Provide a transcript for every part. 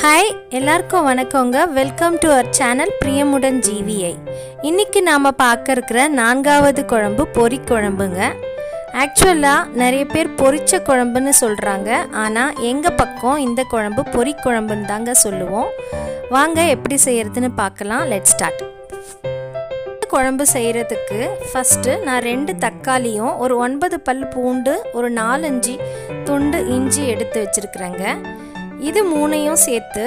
Hi எல்லாருக்கும் வணக்கங்க. Welcome to our channel Priyamudan GVI. இன்றைக்கி நாம் பார்க்க இருக்கிற நான்காவது குழம்பு பொரிக்குழம்புங்க. ஆக்சுவலாக நிறைய பேர் பொரிச்ச குழம்புன்னு சொல்கிறாங்க. ஆனால் எங்கள் பக்கம் இந்த குழம்பு பொரிக்குழம்புன்னு தாங்க சொல்லுவோம். வாங்க எப்படி செய்கிறதுன்னு பார்க்கலாம். Let's start. குழம்பு செய்கிறதுக்கு ஃபஸ்ட்டு நான் 2 தக்காளியும் ஒரு 9 பல் பூண்டு ஒரு 4-5 துண்டு இஞ்சி எடுத்து வச்சுருக்குறேங்க. இது 3ஐயும் சேர்த்து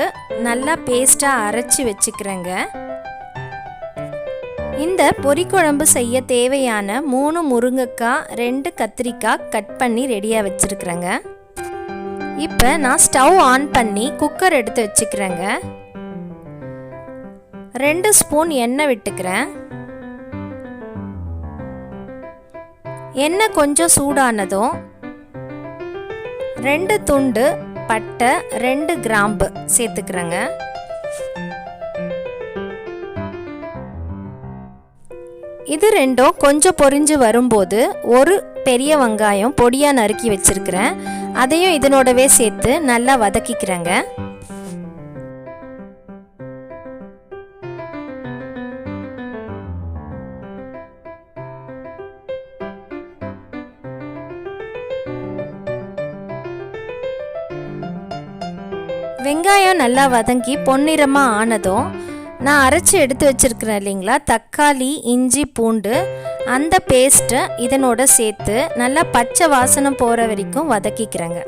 நல்லா பேஸ்ட்டாக அரைச்சி வச்சுக்கிறேங்க. இந்த பொரிக்குழம்பு செய்ய தேவையான 3 முருங்கைக்காய் 2 கத்திரிக்காய் கட் பண்ணி ரெடியாக வச்சுருக்குறேங்க. இப்போ நான் ஸ்டவ் ஆன் பண்ணி குக்கர் எடுத்து வச்சுக்கிறேங்க. 2 ஸ்பூன் எண்ணெய் விட்டுக்கிறேன். எண்ணெய் கொஞ்சம் சூடானதும் 2 துண்டு பட்டை 2 கிராம்பு சேர்த்துக்கிறேங்க. இது ரெண்டும் கொஞ்சம் பொரிஞ்சு வரும்போது ஒரு பெரிய வெங்காயம் பொடியாக நறுக்கி வச்சிருக்கிறேன். அதையும் இதனோடவே சேர்த்து நல்லா வதக்கிக்கிறேங்க. வெங்காயம் நல்லா வதங்கி பொன்னிறமாக ஆனதும் நான் அரைச்சி எடுத்து வச்சுருக்கிறேன் இல்லைங்களா, தக்காளி இஞ்சி பூண்டு அந்த பேஸ்ட்டை இதனோட சேர்த்து நல்லா பச்சை வாசனை போகிற வரைக்கும் வதக்கிக்கிறேங்க.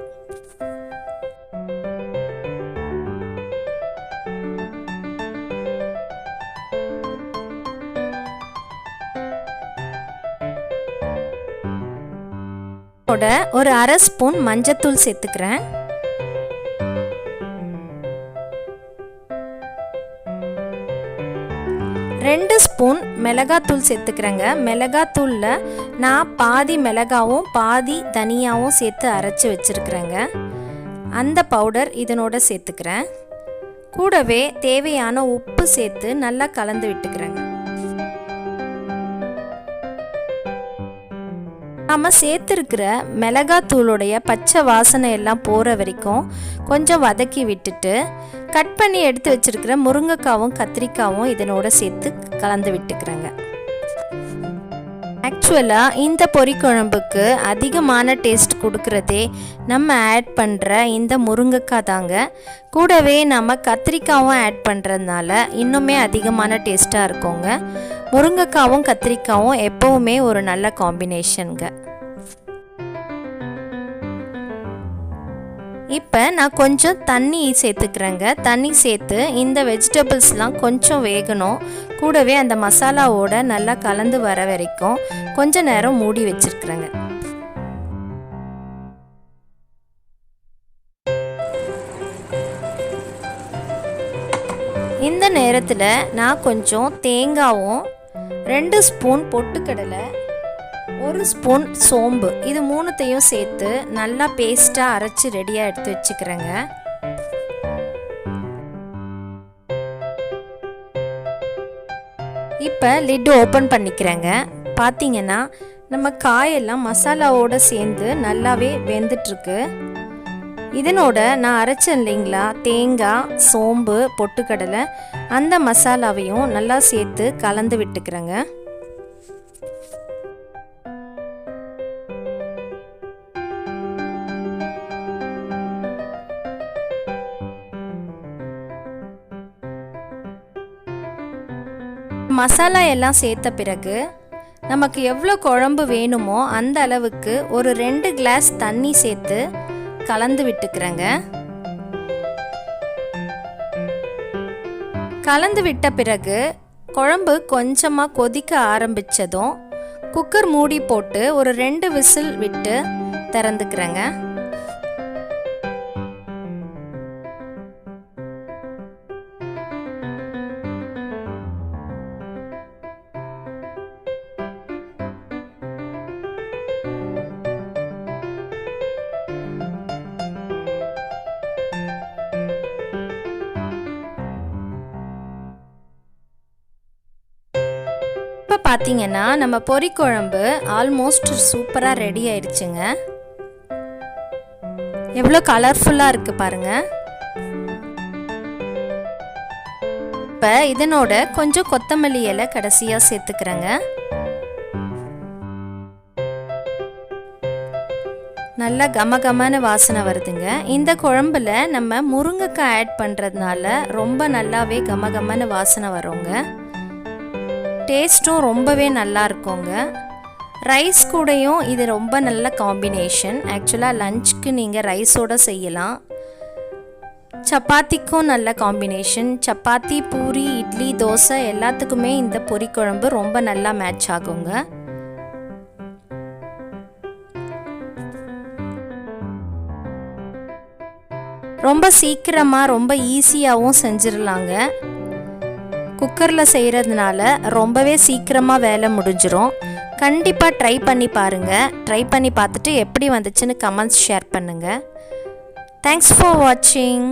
ஒரு 1/2 ஸ்பூன் மஞ்சத்தூள் சேர்த்துக்கிறேன். 2 ஸ்பூன் மிளகாத்தூள் சேர்த்துக்கிறேங்க. மிளகாத்தூளில் நான் பாதி மிளகாவும் பாதி தனியாவும் சேர்த்து அரைச்சி வச்சுருக்கிறேங்க. அந்த பவுடர் இதனோட சேர்த்துக்கிறேன். கூடவே தேவையான உப்பு சேர்த்து நல்லா கலந்து விட்டுக்கிறேங்க. நம்ம சேர்த்துருக்கிற மிளகாத்தூளுடைய பச்சை வாசனை எல்லாம் போகிற வரைக்கும் கொஞ்சம் வதக்கி விட்டுட்டு கட் பண்ணி எடுத்து வச்சுருக்கிற முருங்கைக்காவும் கத்திரிக்காவும் இதனோட சேர்த்து கலந்து விட்டுக்கிறேங்க. ஆக்சுவலாக இந்த பொரிக்குழம்புக்கு அதிகமான டேஸ்ட் கொடுக்குறதே நம்ம ஆட் பண்ணுற இந்த முருங்கைக்காய் தாங்க. கூடவே நம்ம கத்திரிக்காவும் ஆட் பண்ணுறதுனால இன்னுமே அதிகமான டேஸ்ட்டாக இருக்குங்க. முருங்கைக்காவும் கத்திரிக்காவும் எப்போவுமே ஒரு நல்ல காம்பினேஷனுங்க. இப்போ நான் கொஞ்சம் தண்ணி சேர்த்துக்கிறேங்க. தண்ணி சேர்த்து இந்த வெஜிடபிள்ஸ்லாம் கொஞ்சம் வேகணும். கூடவே அந்த மசாலாவோட நல்லா கலந்து வர வரைக்கும் கொஞ்ச நேரம் மூடி வச்சிருக்கிறேங்க. இந்த நேரத்தில் நான் கொஞ்சம் தேங்காவும் 2 ஸ்பூன் பொட்டுக்கடலை 1 ஸ்பூன் சோம்பு இது 3த்தையும் சேர்த்து நல்லா பேஸ்ட்டாக அரைச்சி ரெடியாக எடுத்து வச்சுக்கிறேங்க. இப்போ லிட் ஓப்பன் பண்ணிக்கிறேங்க. பார்த்தீங்கன்னா நம்ம காயெல்லாம் மசாலாவோடு சேர்ந்து நல்லாவே வெந்துட்டுருக்கு. இதனோட நான் அரைச்சேன் இல்லைங்களா, தேங்காய் சோம்பு பொட்டுக்கடலை அந்த மசாலாவையும் நல்லா சேர்த்து கலந்து விட்டுக்கிறேங்க. மசாலா எல்லாம் சேர்த்த பிறகு நமக்கு எவ்வளோ குழம்பு வேணுமோ அந்த அளவுக்கு ஒரு 2 கிளாஸ் தண்ணி சேர்த்து கலந்து விட்டுக்கிறேங்க. கலந்து விட்ட பிறகு குழம்பு கொஞ்சமாக கொதிக்க ஆரம்பித்ததும் குக்கர் மூடி போட்டு ஒரு 2 விசில் விட்டு திறந்துக்கிறேங்க. இப்போ பார்த்தீங்கன்னா நம்ம பொரிக்குழம்பு ஆல்மோஸ்ட் சூப்பராக ரெடி ஆயிடுச்சுங்க. எவ்வளோ கலர்ஃபுல்லாக இருக்குது பாருங்கள். இப்போ இதனோட கொஞ்சம் கொத்தமல்லி இலை கடைசியாக சேர்த்துக்கிறேங்க. நல்லா கமகமான வாசனை வருதுங்க. இந்த குழம்புல நம்ம முருங்கைக்காய் ஆட் பண்ணுறதுனால ரொம்ப நல்லாவே கமகமான வாசனை வருங்க. டேஸ்ட்டும் ரொம்பவே நல்லா இருக்குங்க. ரைஸ் கூடயும் இது ரொம்ப நல்ல காம்பினேஷன். ஆக்சுவலாக லஞ்சுக்கு நீங்கள் ரைஸோடு செய்யலாம். சப்பாத்திக்கும் நல்ல காம்பினேஷன். சப்பாத்தி, பூரி, இட்லி, தோசை எல்லாத்துக்குமே இந்த பொரிக்குழம்பு ரொம்ப நல்லா மேட்ச் ஆகுங்க. ரொம்ப சீக்கிரமாக ரொம்ப ஈஸியாகவும் செஞ்சிடலாங்க. குக்கரில் செய்கிறதுனால ரொம்பவே சீக்கிரமாக வேலை முடிஞ்சிடும். கண்டிப்பாக ட்ரை பண்ணி பாருங்கள். ட்ரை பண்ணி பார்த்துட்டு எப்படி வந்துச்சுன்னு கமெண்ட்ஸ் ஷேர் பண்ணுங்கள். தேங்க்ஸ் ஃபார் வாட்சிங்.